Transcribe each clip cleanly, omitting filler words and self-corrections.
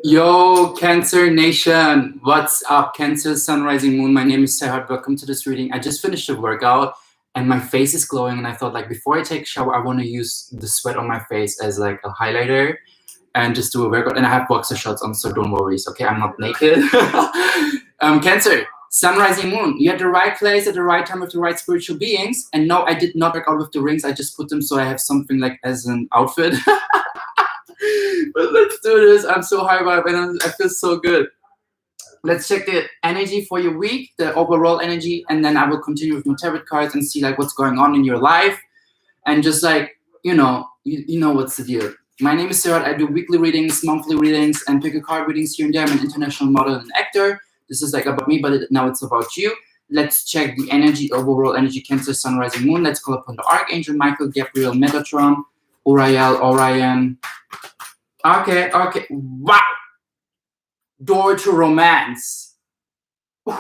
Yo, Cancer Nation. What's up, Cancer Sun Rising Moon? My name is Serhat. Welcome to this reading. I just finished a workout and my face is glowing, and I thought, like, before I take a shower, I want to use the sweat on my face as like a highlighter and just do a workout. And I have boxer shorts on, so don't worry. Okay, I'm not naked. Cancer, Sun Rising Moon. You're at the right place at the right time with the right spiritual beings. And no, I did not work out with the rings. I just put them so I have something like as an outfit. But let's do this. I'm so high vibe and I feel so good. Let's check the energy for your week, the overall energy, and then I will continue with my tarot cards and see like what's going on in your life. And just like, you know what's the deal. My name is Serhat. I do weekly readings, monthly readings, and pick a card readings here and there. I'm an international model and actor. This is like about me, but now it's about you. Let's check the energy, overall energy, Cancer, Sun, Rising, Moon. Let's call upon the Archangel Michael, Gabriel, Metatron, Uriel, Orion. Okay. Wow. Door to romance. The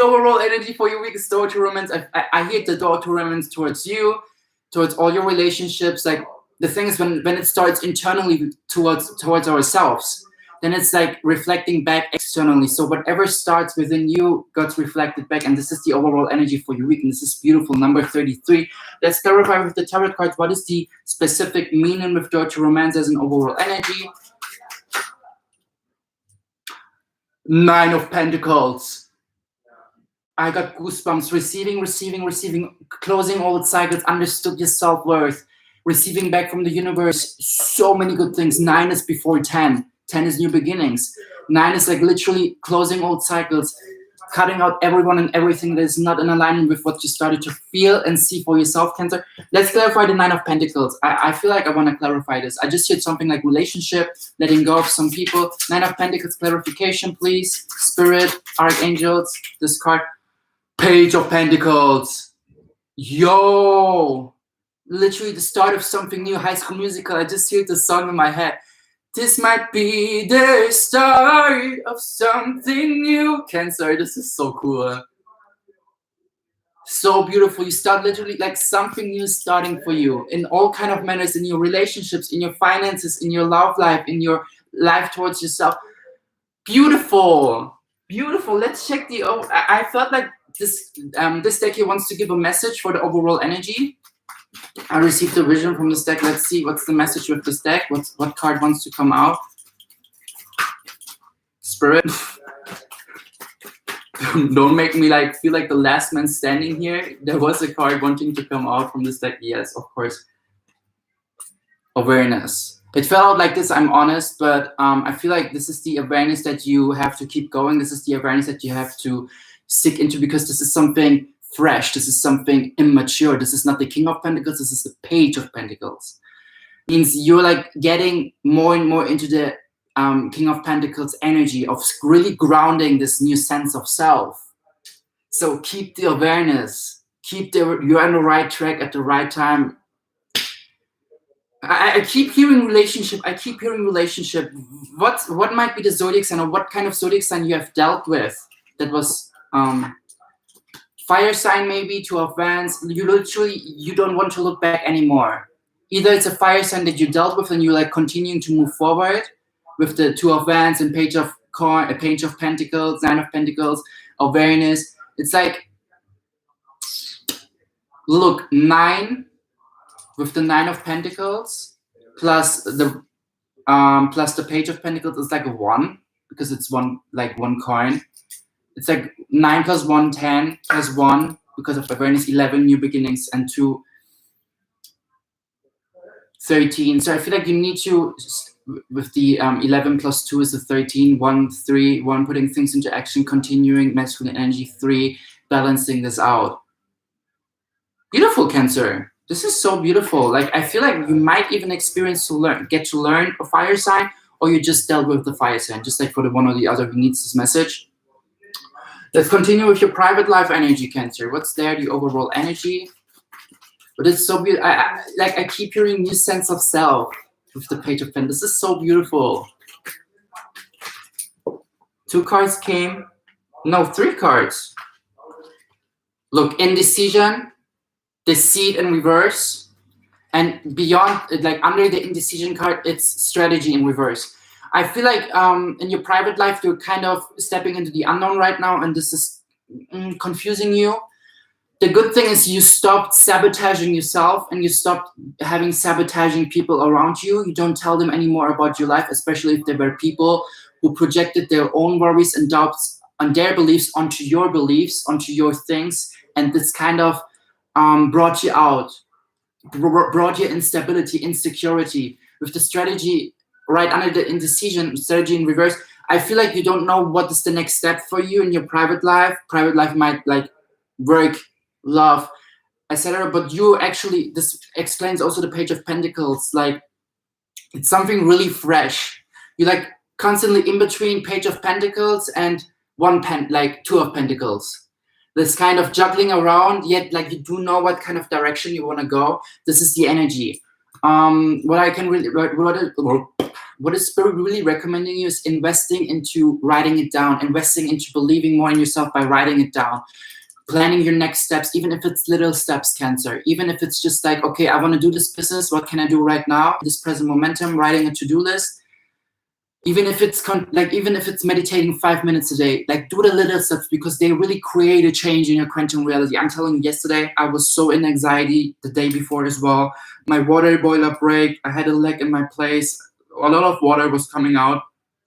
overall energy for your week is door to romance. I hit the door to romance towards you, towards all your relationships. Like, the thing is, when it starts internally towards ourselves, then it's like reflecting back externally. So whatever starts within you gets reflected back, and this is the overall energy for your week, and this is beautiful. Number 33. Let's clarify with the tarot cards, what is the specific meaning with door to romance as an overall energy? 9 of Pentacles. I got goosebumps. Receiving, closing old cycles, understood your self-worth, receiving back from the universe so many good things. 9 is before 10. 10 is new beginnings. 9 is like literally closing old cycles, cutting out everyone and everything that is not in alignment with what you started to feel and see for yourself, Cancer. Let's clarify the 9 of Pentacles. I feel like I want to clarify this. I just heard something like relationship, letting go of some people. 9 of Pentacles, clarification, please. Spirit, Archangels, this card. Page of Pentacles. Yo! Literally the start of something new. High School Musical. I just heard the song in my head. This might be the start of something new. Cancer, this is so cool. So beautiful. You start literally like something new starting for you in all kind of manners, in your relationships, in your finances, in your love life, in your life towards yourself. Beautiful. Let's check the... I felt like this deck here wants to give a message for the overall energy. I received a vision from this deck. Let's see what's the message with this deck. What card wants to come out? Spirit. Don't make me like feel like the last man standing here. There was a card wanting to come out from this deck. Yes, of course. Awareness. It fell out like this, I'm honest, but I feel like this is the awareness that you have to keep going. This is the awareness that you have to stick into, because this is something fresh. This is something immature. This is not the King of Pentacles. This is the Page of Pentacles. It means you're like getting more and more into the King of Pentacles energy of really grounding this new sense of self. So keep the awareness. You're on the right track at the right time. I keep hearing relationship. What might be the zodiac sign, or what kind of zodiac sign you have dealt with? That was fire sign, maybe, 2 of Wands. You don't want to look back anymore. Either it's a fire sign that you dealt with and you're like continuing to move forward with the 2 of Wands and Page of Pentacles, 9 of Pentacles, awareness. It's like, look, 9 with the 9 of Pentacles plus the Page of Pentacles is like a 1, because it's one coin. It's like 9 plus 1, 10 plus 1 because of awareness, 11 new beginnings, and 2, 13. So I feel like you need to, with the 11 plus 2 is the 13, 1, 3, 1, putting things into action, continuing masculine energy, 3, balancing this out. Beautiful, Cancer. This is so beautiful. Like, I feel like you might even get to learn a fire sign, or you just dealt with the fire sign, just like for the one or the other who needs this message. Let's continue with your private life energy, Cancer. What's there, the overall energy? But it's so beautiful. I keep hearing new sense of self with the Page of Pentacles. This is so beautiful. 2 cards came. No, 3 cards. Look, indecision, deceit in reverse, And beyond, like under the indecision card, it's strategy in reverse. I feel like in your private life, you're kind of stepping into the unknown right now, and this is confusing you. The good thing is you stopped sabotaging yourself, and you stopped having sabotaging people around you. You don't tell them anymore about your life, especially if they were people who projected their own worries and doubts on their beliefs onto your beliefs, onto your things, and this kind of brought you out, brought you instability, insecurity. With the strategy right under the indecision, strategy in reverse, I feel like you don't know what is the next step for you in your private life. Private life might like work, love, etc. But you actually, this explains also the Page of Pentacles. Like it's something really fresh. You like constantly in between Page of Pentacles and like Two of Pentacles. This kind of juggling around, yet like you do know what kind of direction you want to go. This is the energy. What I can really, what is Spirit really recommending you is investing into writing it down, investing into believing more in yourself by writing it down, planning your next steps, even if it's little steps, Cancer. Even if it's just like, okay, I want to do this business. What can I do right now? This present momentum, writing a to-do list. Even if it's even if it's meditating 5 minutes a day, like do the little steps, because they really create a change in your quantum reality. I'm telling you, yesterday I was so in anxiety, the day before as well. My water boiler break, I had a leak in my place, a lot of water was coming out.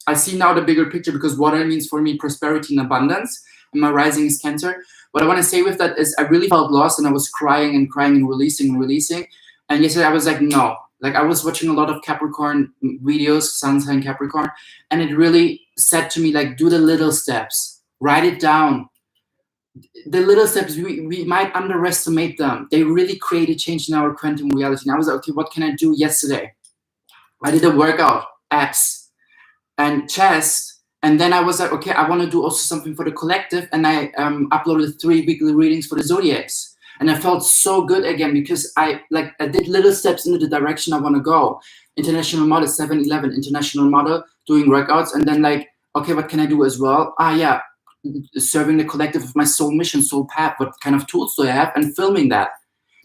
I see now the bigger picture, because water means for me prosperity and abundance, and my rising is Cancer. What I want to say with that is I really felt lost, and I was crying and crying and releasing and releasing. And yesterday I was like, no. Like I was watching a lot of Capricorn videos, Sun sign Capricorn, and it really said to me, like, do the little steps, write it down. The little steps, we might underestimate them. They really create a change in our quantum reality. And I was like, okay, what can I do yesterday? I did a workout, abs and chest. And then I was like, okay, I want to do also something for the collective. And I uploaded 3 weekly readings for the zodiacs. And I felt so good again, because I did little steps into the direction I want to go. International model, 7-11, international model, doing workouts. And then like, okay, what can I do as well? Yeah, serving the collective of my soul mission, soul path. What kind of tools do I have? And filming that.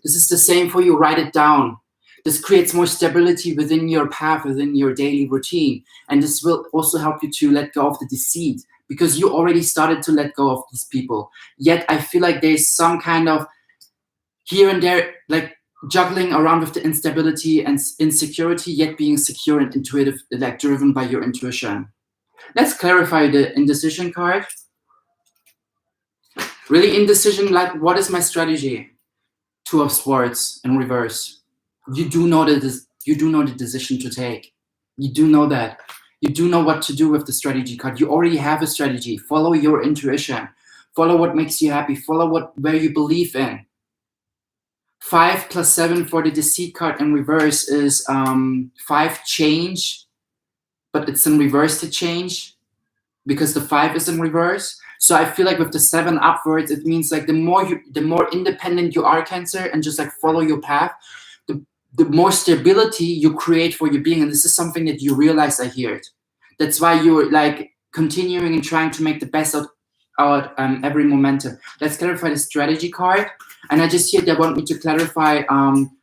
This is the same for you. Write it down. This creates more stability within your path, within your daily routine. And this will also help you to let go of the deceit, because you already started to let go of these people. Yet I feel like there's some kind of here and there, like juggling around with the instability and insecurity, yet being secure and intuitive, like driven by your intuition. Let's clarify the indecision card. Really indecision, like what is my strategy? 2 of Swords in reverse. You do know the decision to take. You do know that. You do know what to do with the strategy card. You already have a strategy. Follow your intuition. Follow what makes you happy. Follow where you believe in. 5 + 7 for the deceit card in reverse is 5 change, but it's in reverse to change, because the 5 is in reverse. So I feel like with the 7 upwards, it means like the more independent you are, Cancer, and just like follow your path, the more stability you create for your being. And this is something that you realize, I hear it. That's why you're like continuing and trying to make the best out every momentum. Let's clarify the strategy card. And I just hear they want me to clarify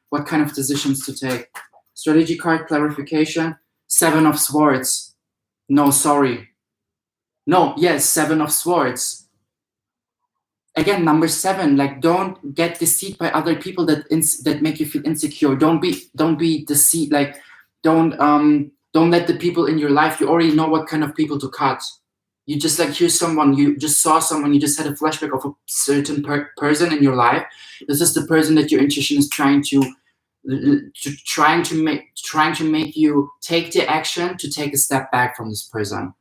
what kind of decisions to take. Strategy card clarification. 7 of Swords. No, sorry. No, yes, 7 of Swords. Again, number 7. Like, don't get deceived by other people that make you feel insecure. Don't be deceived. Like, don't let the people in your life. You already know what kind of people to cut. You just like hear someone, you just saw someone, you just had a flashback of a certain person in your life. This is the person that your intuition is trying to make you take the action to take a step back from this person.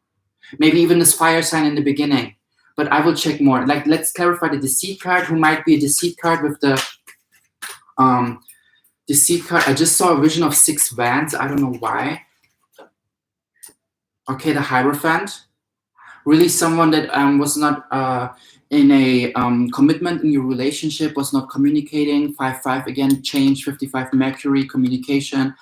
Maybe even this fire sign in the beginning. But I will check more. Like, let's clarify the deceit card. Who might be a deceit card with the deceit card? I just saw a vision of 6 wands. I don't know why. Okay, the Hierophant. Really someone that was not in a commitment in your relationship, was not communicating. 5-5 again, change. 55 Mercury, communication.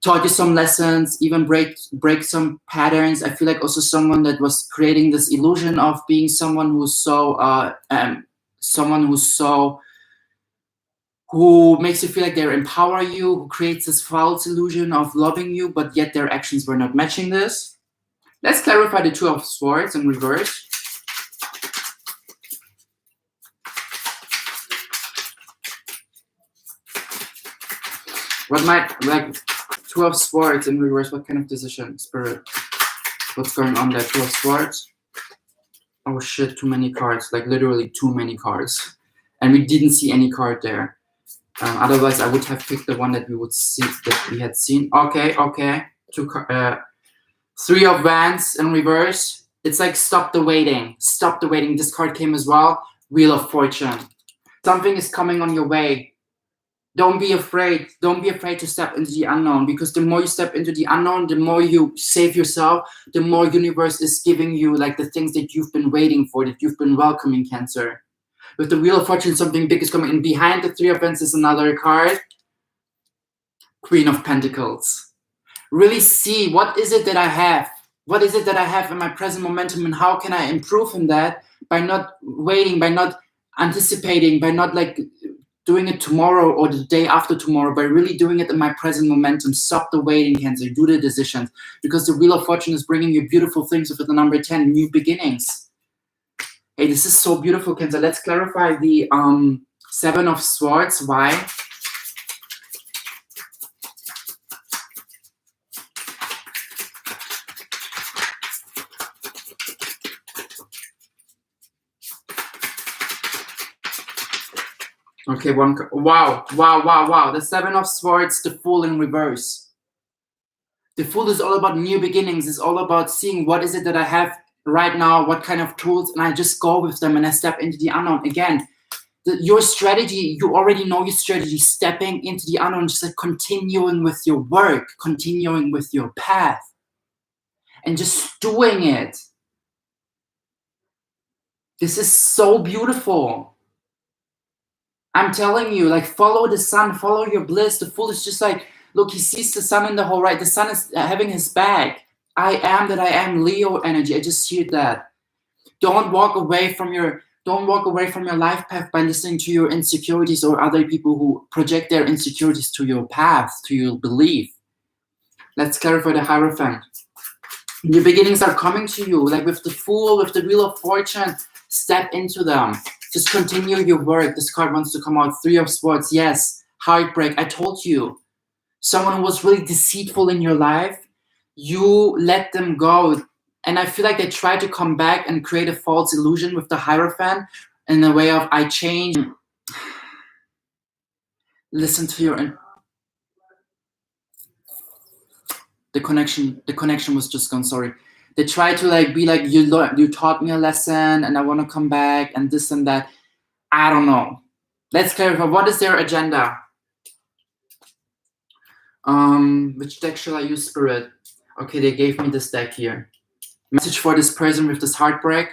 Taught you some lessons, even break some patterns. I feel like also someone that was creating this illusion of being someone who's so who makes you feel like they empower you, who creates this false illusion of loving you, but yet their actions were not matching this. Let's clarify the Two of Swords in reverse. What might, like, Two of Swords in reverse, what kind of decision, Spirit? What's going on there? Two of Swords. Oh shit, too many cards, like literally too many cards. And we didn't see any card there. Otherwise, I would have picked the one that we would see, that we had seen. Okay. Three of Wands in reverse. It's like stop the waiting. Stop the waiting. This card came as well. Wheel of Fortune. Something is coming on your way. Don't be afraid. Don't be afraid to step into the unknown, because the more you step into the unknown, the more you save yourself, the more universe is giving you like the things that you've been waiting for, that you've been welcoming, Cancer. With the Wheel of Fortune, something big is coming. And behind the Three of Wands is another card. Queen of Pentacles. Really see, what is it that I have? What is it that I have in my present momentum, and how can I improve in that by not waiting, by not anticipating, by not like doing it tomorrow or the day after tomorrow, by really doing it in my present momentum. Stop the waiting, Cancer. Do the decisions, because the Wheel of Fortune is bringing you beautiful things with the number 10, new beginnings. Hey, this is so beautiful, Cancer. Let's clarify the Seven of Swords. Why? Okay, wow. The Seven of Swords, the Fool in reverse. The Fool is all about new beginnings. It's all about seeing what is it that I have right now, what kind of tools, and I just go with them and I step into the unknown. Again, your strategy, you already know your strategy, stepping into the unknown, just like continuing with your work, continuing with your path, and just doing it. This is so beautiful. I'm telling you, like, follow the sun, follow your bliss. The Fool is just like, look, he sees the sun in the whole, right? The sun is having his back. I am that I am, Leo energy. I just hear that. Don't walk away from your life path by listening to your insecurities or other people who project their insecurities to your path, to your belief. Let's clarify the Hierophant. New beginnings are coming to you, like with the Fool, with the Wheel of Fortune. Step into them. Just continue your work. This card wants to come out. Three of Swords. Yes. Heartbreak. I told you. Someone who was really deceitful in your life, you let them go. And I feel like they try to come back and create a false illusion with the Hierophant in the way of, I change. Listen to your... The connection was just gone, sorry. They try to like be like, you taught me a lesson and I want to come back and this and that. I don't know. Let's clarify. What is their agenda? Which deck shall I use, Spirit? Okay, they gave me this deck here. Message for this person with this heartbreak.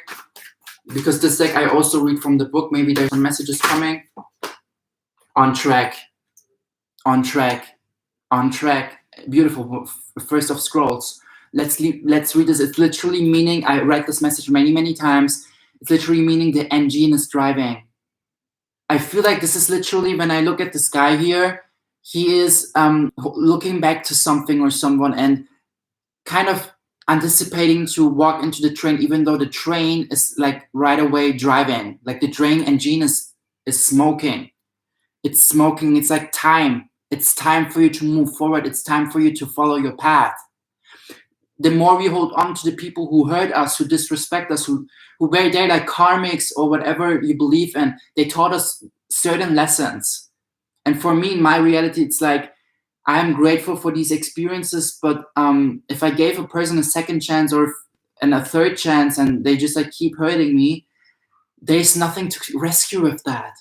Because this deck I also read from the book. Maybe there's some messages coming. On track. On track. On track. Beautiful. First of Scrolls. Let's read this. It's literally meaning, I read this message many times. It's literally meaning the engine is driving. I feel like this is literally, when I look at this guy here, he is looking back to something or someone and kind of anticipating to walk into the train, even though the train is like right away driving. Like the train engine is smoking. It's smoking. It's like time. It's time for you to move forward. It's time for you to follow your path. The more we hold on to the people who hurt us, who disrespect us, who were there like karmics or whatever you believe in, they taught us certain lessons. And for me, in my reality, it's like, I'm grateful for these experiences, but if I gave a person a second chance and a third chance and they just like keep hurting me, there's nothing to rescue with that.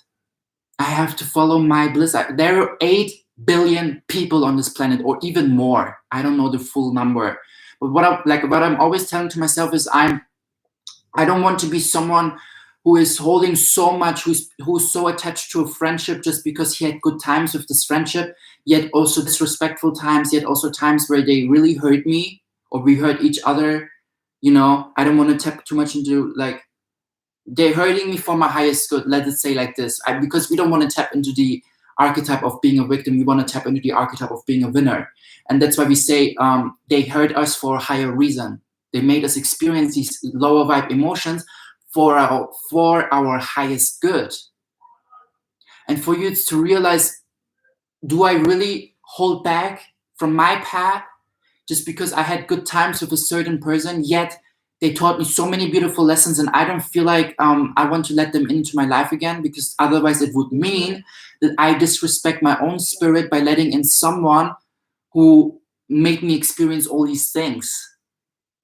I have to follow my bliss. There are 8 billion people on this planet, or even more. I don't know the full number. But what I'm always telling to myself is I don't want to be someone who is holding so much, who's so attached to a friendship just because he had good times with this friendship, yet also disrespectful times, yet also times where they really hurt me or we hurt each other. You know, I don't want to tap too much into like, they're hurting me for my highest good. Let it say like this, because we don't want to tap into the archetype of being a victim. We want to tap into the archetype of being a winner. And that's why we say they hurt us for a higher reason. They made us experience these lower vibe emotions for our highest good. And for you to realize, do I really hold back from my path just because I had good times with a certain person, yet they taught me so many beautiful lessons, and I don't feel like I want to let them into my life again, because otherwise it would mean that I disrespect my own spirit by letting in someone who made me experience all these things.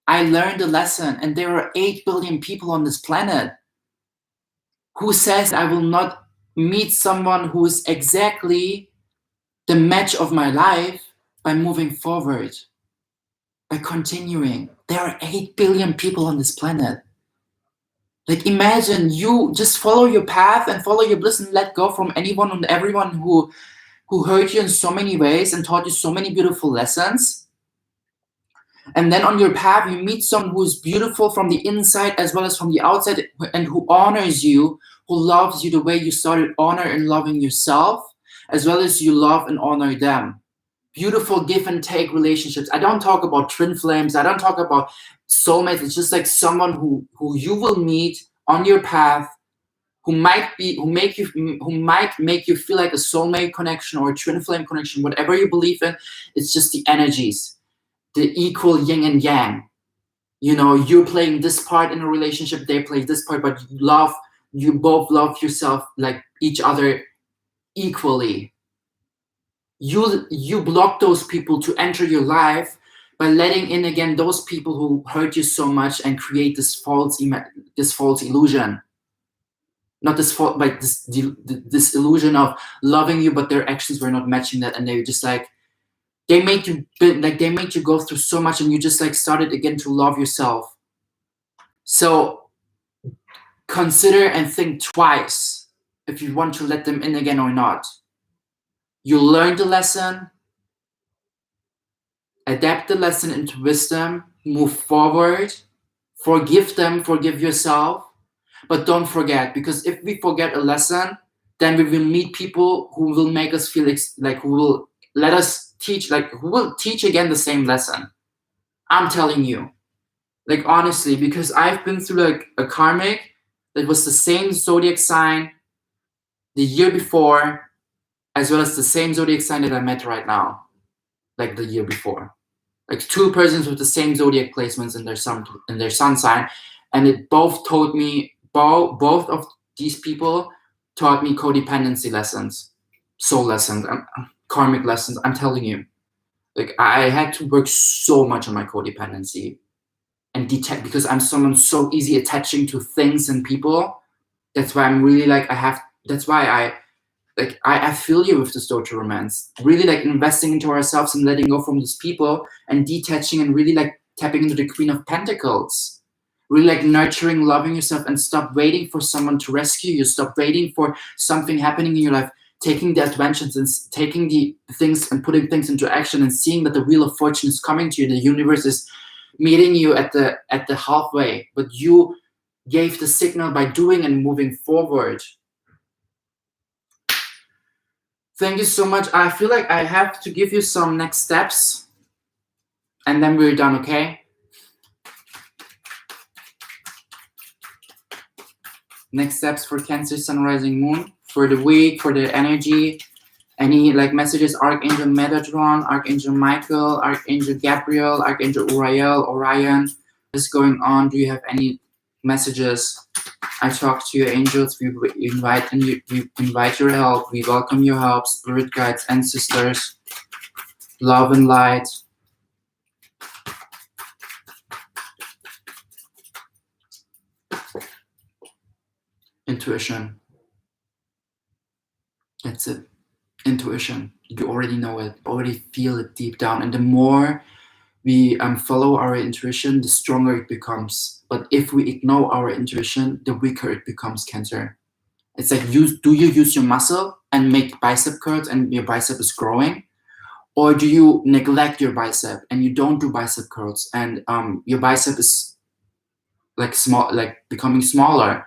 I learned a lesson, and there are 8 billion people on this planet. Who says I will not meet someone who is exactly the match of my life by moving forward, by continuing? There are 8 billion people on this planet. Like, imagine you just follow your path and follow your bliss and let go from anyone and everyone who hurt you in so many ways and taught you so many beautiful lessons. And then on your path, you meet someone who is beautiful from the inside as well as from the outside, and who honors you, who loves you the way you started honor and loving yourself, as well as you love and honor them. Beautiful give and take relationships. I don't talk about twin flames. I don't talk about soulmates. It's just like someone who you will meet on your path, who might make you feel like a soulmate connection or a twin flame connection, whatever you believe in. It's just the energies, the equal yin and yang. You know, you're playing this part in a relationship, they play this part, but you both love yourself, like each other, equally. You block those people to enter your life by letting in again those people who hurt you so much and create this false illusion. Not this fault, like this illusion of loving you, but their actions were not matching that, and they were just like, they made you go through so much, and you just like started again to love yourself. So consider and think twice if you want to let them in again or not. You learned the lesson, adapt the lesson into wisdom, move forward, forgive them, forgive yourself, but don't forget, because if we forget a lesson, then we will meet people who will make us feel like, who will let us teach, like who will teach again the same lesson. I'm telling you, like honestly, because I've been through like a karmic that was the same zodiac sign the year before, as well as the same zodiac sign that I met right now, like the year before. Like 2 persons with the same zodiac placements in their sun sign, and it both told me, both of these people taught me codependency lessons, soul lessons, karmic lessons. I'm telling you, like I had to work so much on my codependency and detect, because I'm someone so easy attaching to things and people. That's why I'm really like, that's why I feel you with the stoic romance. Really like investing into ourselves and letting go from these people and detaching and really like tapping into the Queen of Pentacles. Really like nurturing, loving yourself, and stop waiting for someone to rescue you. Stop waiting for something happening in your life. Taking the adventures and taking the things and putting things into action and seeing that the wheel of fortune is coming to you. The universe is meeting you at the halfway, but you gave the signal by doing and moving forward. Thank you so much. I feel like I have to give you some next steps, and then we're done, okay? Next steps for Cancer, Sun, Rising, Moon for the week, for the energy. Any like messages? Archangel Metatron, Archangel Michael, Archangel Gabriel, Archangel Uriel, Orion. What's going on? Do you have any messages? I talk to your angels. We invite your help. We welcome your help, spirit guides, ancestors, love and light. Intuition. That's it. Intuition. You already know it. Already feel it deep down. And the more we follow our intuition, the stronger it becomes. But if we ignore our intuition, the weaker it becomes, Cancer. It's like, do you use your muscle and make bicep curls and your bicep is growing? Or do you neglect your bicep and you don't do bicep curls and your bicep is like small, like becoming smaller?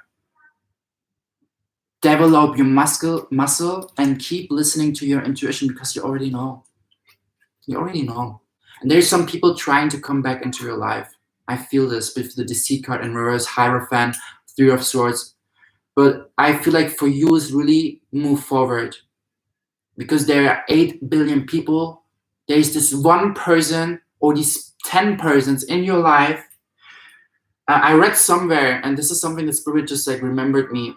develop your muscle and keep listening to your intuition, because you already know. You already know. And there's some people trying to come back into your life. I feel this with the Deceit card in reverse, Hierophant, Three of Swords. But I feel like for you is really move forward, because there are 8 billion people. There's this one person or these 10 persons in your life. I read somewhere, and this is something that Spirit just like remembered me.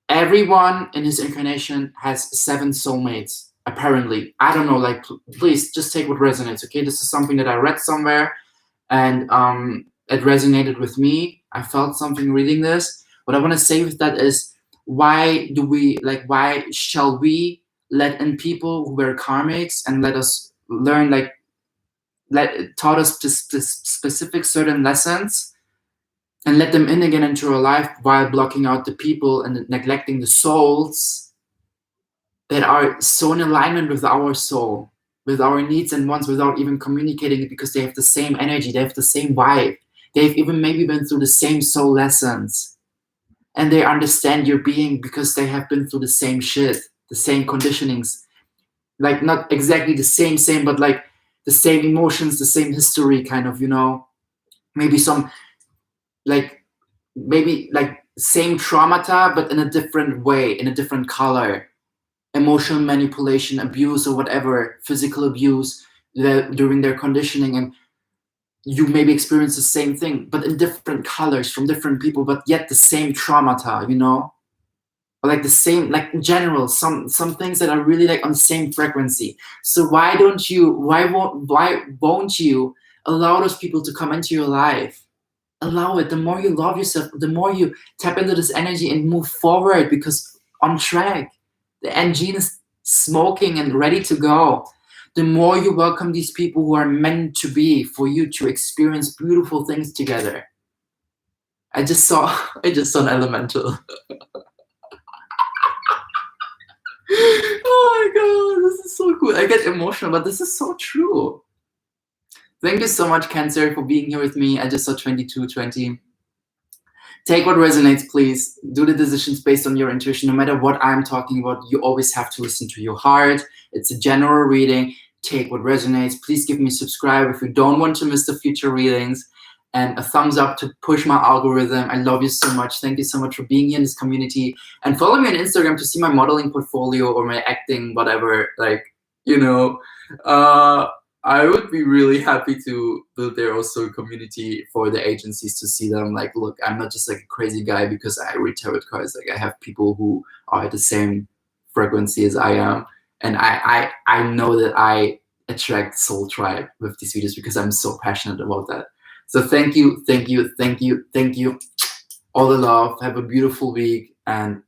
Everyone in his incarnation has 7 soulmates, apparently. I don't know, like, please just take what resonates, okay? This is something that I read somewhere, and it resonated with me. I felt something reading this. What I want to say with that is, why shall we let in people who were karmics and let us learn, like, taught us specific certain lessons, and let them in again into our life, while blocking out the people and neglecting the souls that are so in alignment with our soul, with our needs and wants, without even communicating it, because they have the same energy, they have the same vibe, they've even maybe been through the same soul lessons, and they understand your being because they have been through the same shit, the same conditionings, like not exactly the same, but like the same emotions, the same history, kind of, you know, maybe some maybe same traumata, but in a different way, in a different color. Emotional manipulation, abuse, or whatever, physical abuse during their conditioning, and you maybe experience the same thing, but in different colors from different people, but yet the same traumata, you know, or like the same, like in general, some things that are really like on the same frequency. So why won't you allow those people to come into your life? Allow it. The more you love yourself, the more you tap into this energy and move forward, because on track, the engine is smoking and ready to go. The more you welcome these people who are meant to be for you to experience beautiful things together. I just saw an elemental. Oh my god, this is so cool. I get emotional, but this is so true. Thank you so much, Cancer, for being here with me. I just saw 2220. Take what resonates, please. Do the decisions based on your intuition. No matter what I'm talking about, you always have to listen to your heart. It's a general reading. Take what resonates. Please give me a subscribe if you don't want to miss the future readings, and a thumbs up to push my algorithm. I love you so much. Thank you so much for being here in this community. And follow me on Instagram to see my modeling portfolio or my acting, whatever. Like, you know, I would be really happy to build there also a community for the agencies to see them. Like, look, I'm not just like a crazy guy because I read tarot cards. Like, I have people who are at the same frequency as I am. And I know that I attract Soul Tribe with these videos because I'm so passionate about that. So thank you. All the love. Have a beautiful week, and